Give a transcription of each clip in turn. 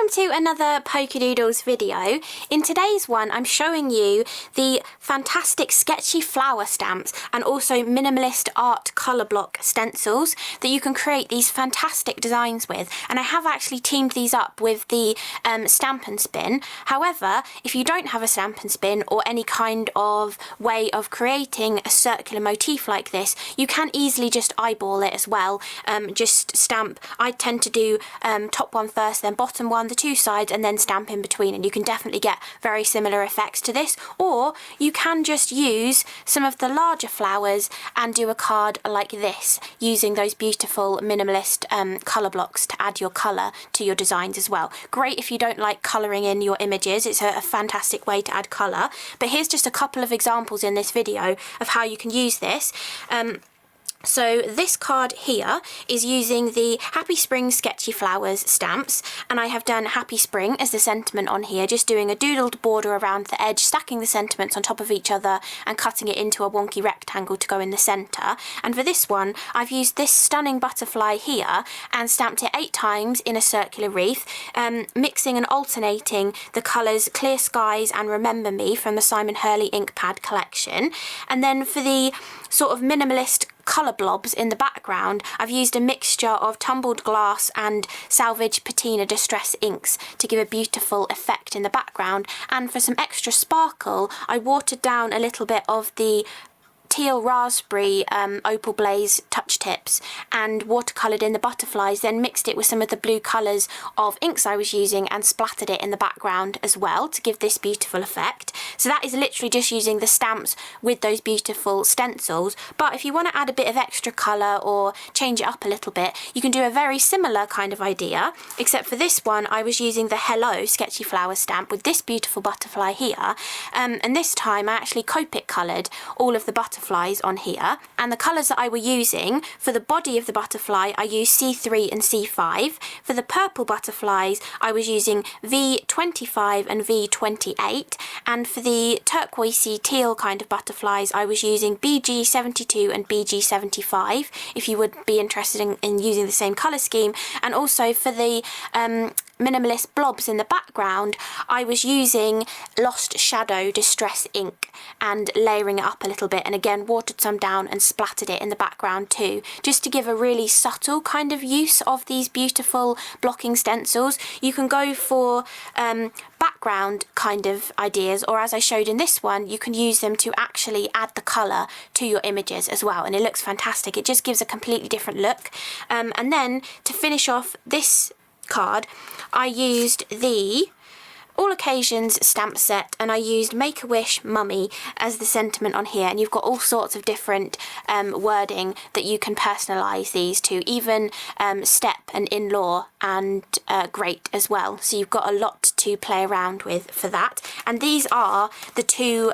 welcome to another Polkadoodles video. In today's one I'm showing you the fantastic Sketchy flower stamps and also Minimalist art colour block stencils that you can create these fantastic designs with, and I have actually teamed these up with the Stamp and Spin. However, if you don't have a Stamp and Spin or any kind of way of creating a circular motif like this, you can easily just eyeball it as well. Just stamp, I tend to do top one first, then bottom one, the two sides, and then stamp in between, and you can definitely get very similar effects to this. Or you can just use some of the larger flowers and do a card like this using those beautiful minimalist colour blocks to add your colour to your designs as well. Great if you don't like colouring in your images, it's a fantastic way to add colour. But here's just a couple of examples in this video of how you can use this. So this card here is using the Happy Spring Sketchy Flowers stamps, and I have done Happy Spring as the sentiment on here, just doing a doodled border around the edge, stacking the sentiments on top of each other and cutting it into a wonky rectangle to go in the centre. And for this one I've used this stunning butterfly here and stamped it 8 times in a circular wreath, mixing and alternating the colours Clear Skies and Remember Me from the Hurley ink pad collection. And then for the sort of minimalist colour blobs in the background, I've used a mixture of Tumbled glass and Salvaged Patina distress inks to give a beautiful effect in the background. And for some extra sparkle, I watered down a little bit of the teal raspberry opal blaze touch tips and watercoloured in the butterflies, then mixed it with some of the blue colours of inks I was using and splattered it in the background as well to give this beautiful effect. So that is literally just using the stamps with those beautiful stencils. But if you want to add a bit of extra colour or change it up a little bit, you can do a very similar kind of idea, except for this one I was using the Hello Sketchy Flower stamp with this beautiful butterfly here, and this time I actually Copic coloured all of the butterflies on here, and the colours that I were using for the body of the butterfly I used C3 and C5. For the purple butterflies I was using V25 and V28, and for the turquoisey teal kind of butterflies I was using BG72 and BG75 if you would be interested in using the same colour scheme. And also for the minimalist blobs in the background I was using Lost Shadow distress ink and layering it up a little bit, and again watered some down and splattered it in the background too, just to give a really subtle kind of use of these beautiful blocking stencils. You can go for background kind of ideas, or as I showed in this one, you can use them to actually add the colour to your images as well, and it looks fantastic. It just gives a completely different look. And then to finish off this card I used the All Occasions stamp set, and I used Make-A-Wish Mummy as the sentiment on here, and you've got all sorts of different wording that you can personalise these to, even step and in-law and great as well, so you've got a lot to play around with for that. And these are the two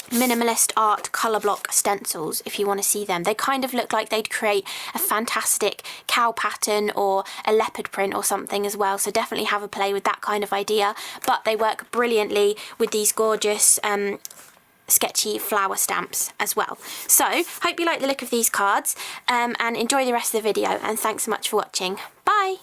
Minimalist art colour block stencils if you want to see them. They kind of look like they'd create a fantastic cow pattern or a leopard print or something as well, so definitely have a play with that kind of idea. But they work brilliantly with these gorgeous sketchy flower stamps as well. So hope you like the look of these cards and enjoy the rest of the video, and thanks so much for watching. Bye!